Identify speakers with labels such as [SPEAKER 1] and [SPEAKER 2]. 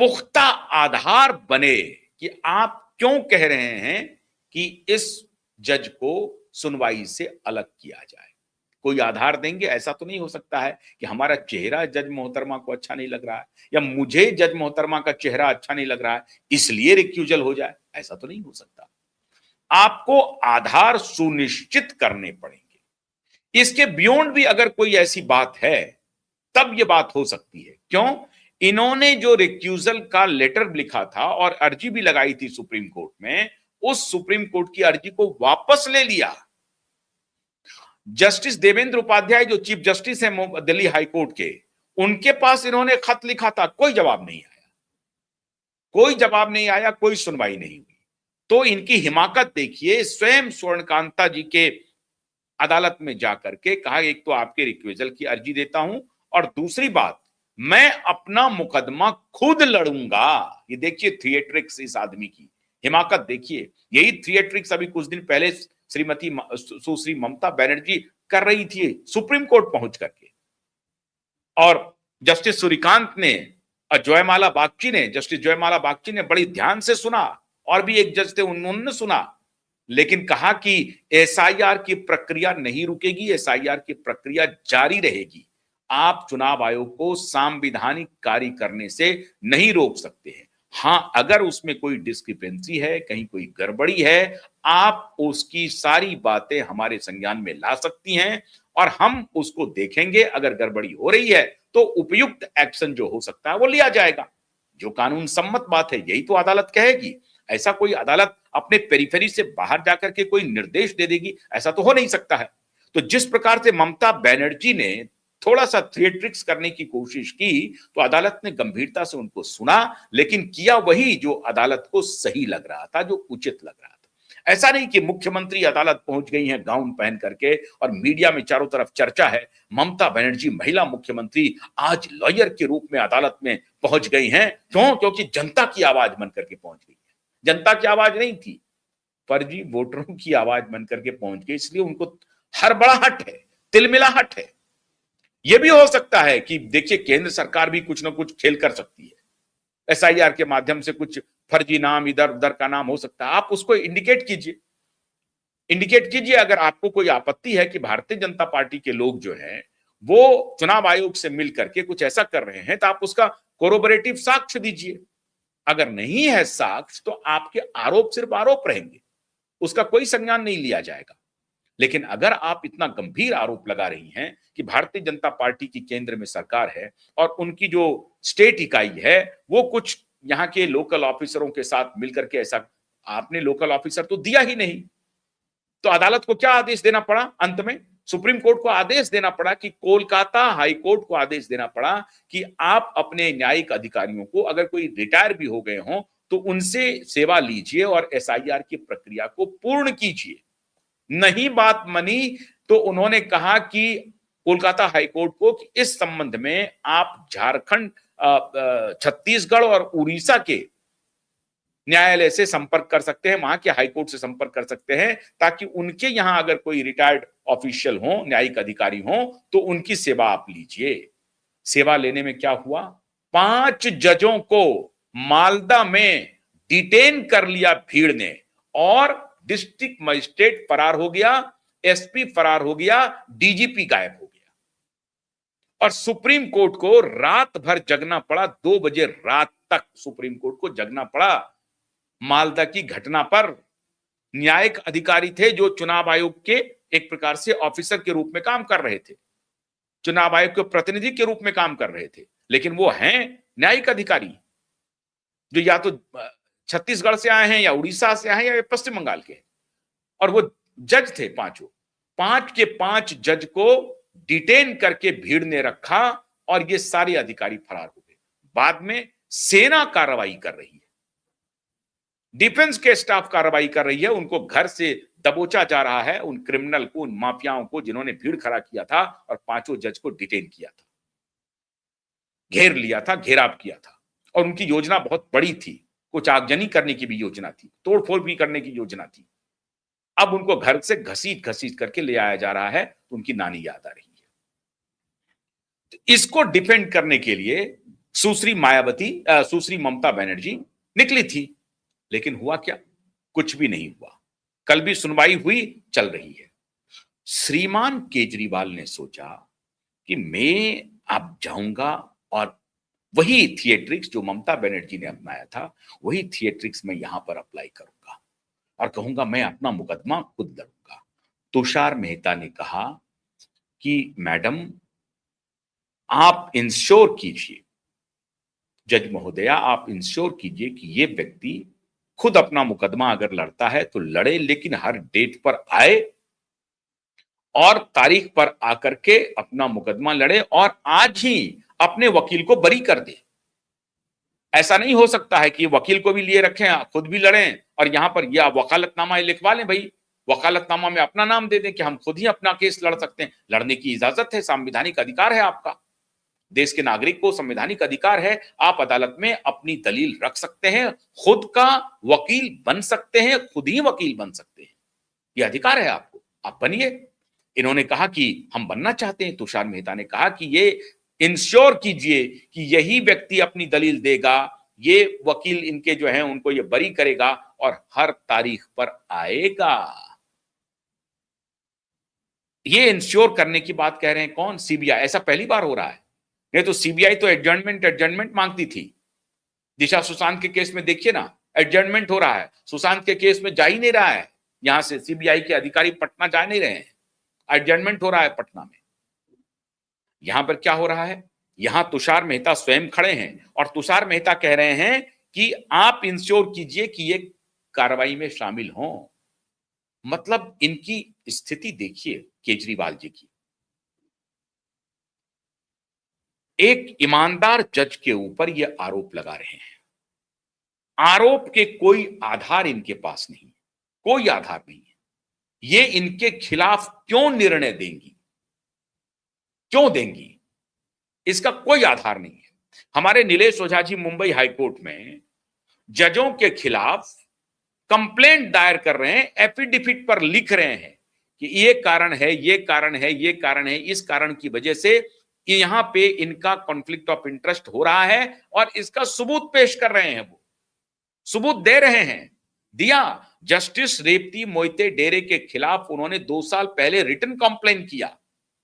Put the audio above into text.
[SPEAKER 1] पुख्ता आधार बने कि आप क्यों कह रहे हैं कि इस जज को सुनवाई से अलग किया जाए। कोई आधार देंगे? ऐसा तो नहीं हो सकता है कि हमारा चेहरा जज मोहतरमा को अच्छा नहीं लग रहा है या मुझे जज मोहतरमा का चेहरा अच्छा नहीं लग रहा है इसलिए रिक्यूजल हो जाए। ऐसा तो नहीं हो सकता। आपको आधार सुनिश्चित करने पड़ेंगे। इसके बियॉन्ड भी अगर कोई ऐसी बात है तब यह बात हो सकती है। क्यों? इन्होंने जो रिक्यूजल का लेटर लिखा था और अर्जी भी लगाई थी सुप्रीम कोर्ट में, उस सुप्रीम कोर्ट की अर्जी को वापस ले लिया। जस्टिस देवेंद्र उपाध्याय जो चीफ जस्टिस है दिल्ली हाई कोर्ट के, उनके पास इन्होंने खत लिखा था, कोई जवाब नहीं आया, कोई जवाब नहीं आया, कोई सुनवाई नहीं हुई। तो इनकी हिमाकत देखिए, स्वयं स्वर्णकांता जी के अदालत में जाकर के कहा एक तो आपके रिक्वेजल की अर्जी देता हूं और दूसरी बात मैं अपना मुकदमा खुद लड़ूंगा। ये देखिए थिएट्रिक्स इस आदमी की, हिमाकत देखिए। यही थिएट्रिक्स अभी कुछ दिन पहले श्रीमती सुश्री ममता बनर्जी कर रही थी सुप्रीम कोर्ट पहुंच करके। और जस्टिस सूर्यकांत ने और जस्टिस जयमाला बागची ने बड़ी ध्यान से सुना और भी एक जज थे उन्होंने सुना, लेकिन कहा कि एसआईआर की प्रक्रिया नहीं रुकेगी, एसआईआर की प्रक्रिया जारी रहेगी। आप चुनाव आयोग को संवैधानिक कार्य करने से नहीं रोक सकते हैं। हां, अगर उसमें कोई डिस्क्रिपेंसी है, कहीं कोई गड़बड़ी है, आप उसकी सारी बातें हमारे संज्ञान में ला सकती हैं और हम उसको देखेंगे। अगर गड़बड़ी हो रही है तो उपयुक्त एक्शन जो हो सकता है वो लिया जाएगा। जो कानून सम्मत बात है यही तो अदालत कहेगी। ऐसा कोई अदालत अपने पेरिफेरी से बाहर जाकर के कोई निर्देश दे देगी, ऐसा तो हो नहीं सकता है। तो जिस प्रकार से ममता बनर्जी ने थोड़ा सा थिएट्रिक्स करने की कोशिश की तो अदालत ने गंभीरता से उनको सुना, लेकिन किया वही जो अदालत को सही लग रहा था, जो उचित लग रहा था। ऐसा नहीं कि मुख्यमंत्री अदालत पहुंच गई हैं गाउन पहन करके और मीडिया में चारों तरफ चर्चा है ममता बनर्जी महिला मुख्यमंत्री आज लॉयर के रूप में अदालत में पहुंच गई हैं। क्यों? क्योंकि जनता की आवाज बन करके पहुंच गई है। जनता की आवाज नहीं थी, फर्जी वोटरों की आवाज बन करके पहुंच गई, इसलिए उनको हड़बड़ाहट है, तिलमिलाहट है। यह भी हो सकता है कि देखिए केंद्र सरकार भी कुछ ना कुछ खेल कर सकती है, एसआईआर के माध्यम से कुछ फर्जी नाम इधर उधर का नाम हो सकता है, आप उसको इंडिकेट कीजिए। अगर आपको कोई आपत्ति है कि भारतीय जनता पार्टी के लोग जो हैं वो चुनाव आयोग से मिल करके कुछ ऐसा कर रहे हैं तो आप उसका कोरोबरेटिव साक्ष्य दीजिए। अगर नहीं है साक्ष्य तो आपके आरोप सिर्फ आरोप रहेंगे, उसका कोई संज्ञान नहीं लिया जाएगा। लेकिन अगर आप इतना गंभीर आरोप लगा रही हैं कि भारतीय जनता पार्टी की केंद्र में सरकार है और उनकी जो स्टेट इकाई है वो कुछ यहां के लोकल ऑफिसरों के साथ मिलकर के ऐसा, आपने लोकल ऑफिसर तो दिया ही नहीं, तो अदालत को क्या आदेश देना पड़ा? अंत में सुप्रीम कोर्ट को आदेश देना पड़ा कि कोलकाता हाई कोर्ट को आदेश देना पड़ा कि आप अपने न्यायिक अधिकारियों को, अगर कोई रिटायर भी हो गए हों तो उनसे सेवा लीजिए और एसआईआर की प्रक्रिया को पूर्ण कीजिए। नहीं बात मानी तो उन्होंने कहा कि कोलकाता हाईकोर्ट को कि इस संबंध में आप झारखंड, छत्तीसगढ़ और उड़ीसा के न्यायालय से संपर्क कर सकते हैं, वहां के हाईकोर्ट से संपर्क कर सकते हैं, ताकि उनके यहां अगर कोई रिटायर्ड ऑफिशियल हो, न्यायिक अधिकारी हो तो उनकी सेवा आप लीजिए। सेवा लेने में क्या हुआ? 5 जजों को मालदा में डिटेन कर लिया भीड़ ने और डिस्ट्रिक्ट मजिस्ट्रेट फरार हो गया, एसपी फरार हो गया, डीजीपी गायब हो गया और सुप्रीम कोर्ट को रात भर जगना पड़ा। 2 बजे रात तक सुप्रीम कोर्ट को जगना पड़ा मालदा की घटना पर। न्यायिक अधिकारी थे जो चुनाव आयोग के एक प्रकार से ऑफिसर के रूप में काम कर रहे थे, चुनाव आयोग के प्रतिनिधि के रूप में काम कर रहे थे, लेकिन वो हैं न्यायिक अधिकारी जो या तो छत्तीसगढ़ से आए हैं या उड़ीसा से आए हैं या पश्चिम बंगाल के, और वो जज थे पांचों। 5 के 5 जज को डिटेन करके भीड़ ने रखा और ये सारे अधिकारी फरार हो गए। बाद में सेना कार्रवाई कर रही है, डिफेंस के स्टाफ कार्रवाई कर रही है, उनको घर से दबोचा जा रहा है, उन क्रिमिनल को, उन माफियाओं को जिन्होंने भीड़ खड़ा किया था और 5 जज को डिटेन किया था, घेर लिया था, घेराव किया था। और उनकी योजना बहुत बड़ी थी, कुछ आगजनी करने की भी योजना थी, तोड़फोड़ भी करने की योजना थी। अब उनको घर से घसीट घसीट करके ले आया जा रहा है तो उनकी नानी याद आ रही है। तो इसको डिफेंड करने के लिए सुश्री ममता बनर्जी निकली थी। लेकिन हुआ क्या? कुछ भी नहीं हुआ। कल भी सुनवाई हुई, चल रही है। श्रीमान केजरीवाल ने सोचा कि मैं अब जाऊंगा और वही थिएट्रिक्स जो ममता बनर्जी ने अपनाया था, वही थिएट्रिक्स मैं यहां पर अप्लाई करूंगा और कहूंगा मैं अपना मुकदमा खुद लड़ूंगा। तुषार मेहता ने कहा कि मैडम आप इंश्योर कीजिए, जज महोदया आप इंश्योर कीजिए कि ये व्यक्ति खुद अपना मुकदमा अगर लड़ता है तो लड़े, लेकिन हर डेट पर आए और तारीख पर आकर के अपना मुकदमा लड़े और आज ही अपने वकील को बरी कर दे। ऐसा नहीं हो सकता है कि वकील को भी लिए रखें, खुद भी लड़ें और यहां पर यह वकालतनामा लिखवा लें। भाई वकालतनामा में अपना नाम दे दें कि हम खुद ही अपना केस लड़ सकते हैं। लड़ने की इजाजत है, संवैधानिक अधिकार है आपका। देश के नागरिक को संवैधानिक अधिकार है, आप अदालत में अपनी दलील रख सकते हैं, खुद का वकील बन सकते हैं, खुद ही वकील बन सकते हैं। यह अधिकार है आपको, आप बनिए। इन्होंने कहा कि हम बनना चाहते हैं। तुषार मेहता ने कहा कि ये इंश्योर कीजिए कि यही व्यक्ति अपनी दलील देगा, ये वकील इनके जो हैं उनको ये बरी करेगा और हर तारीख पर आएगा। ये इंश्योर करने की बात कह रहे हैं कौन? सीबीआई। ऐसा पहली बार हो रहा है। नहीं तो सीबीआई तो एडजर्नमेंट मांगती थी। दिशा सुशांत के केस में देखिए ना, एडजर्नमेंट हो रहा है, सुशांत के केस में जा ही नहीं रहा है। यहां से सीबीआई के अधिकारी पटना जा नहीं रहे हैं, एडजर्नमेंट हो रहा है पटना में। यहां पर क्या हो रहा है? यहां तुषार मेहता स्वयं खड़े हैं और तुषार मेहता कह रहे हैं कि आप इंश्योर कीजिए कि ये कार्रवाई में शामिल हों। मतलब इनकी स्थिति देखिए केजरीवाल जी की। एक ईमानदार जज के ऊपर ये आरोप लगा रहे हैं, आरोप के कोई आधार इनके पास नहीं, कोई आधार नहीं है। ये इनके खिलाफ क्यों निर्णय देंगी, क्यों देंगी, इसका कोई आधार नहीं है। हमारे नीलेश ओझा जी मुंबई हाईकोर्ट में जजों के खिलाफ कंप्लेंट दायर कर रहे हैं, एफिडेविट पर लिख रहे हैं कि ये कारण है, ये कारण है, ये कारण है, इस कारण की वजह से यहां पे इनका कॉन्फ्लिक्ट ऑफ इंटरेस्ट हो रहा है और इसका सबूत पेश कर रहे हैं। वो सबूत दे रहे हैं, दिया। जस्टिस रेवती मोहिते डेरे के खिलाफ उन्होंने 2 साल पहले रिटन कंप्लेन किया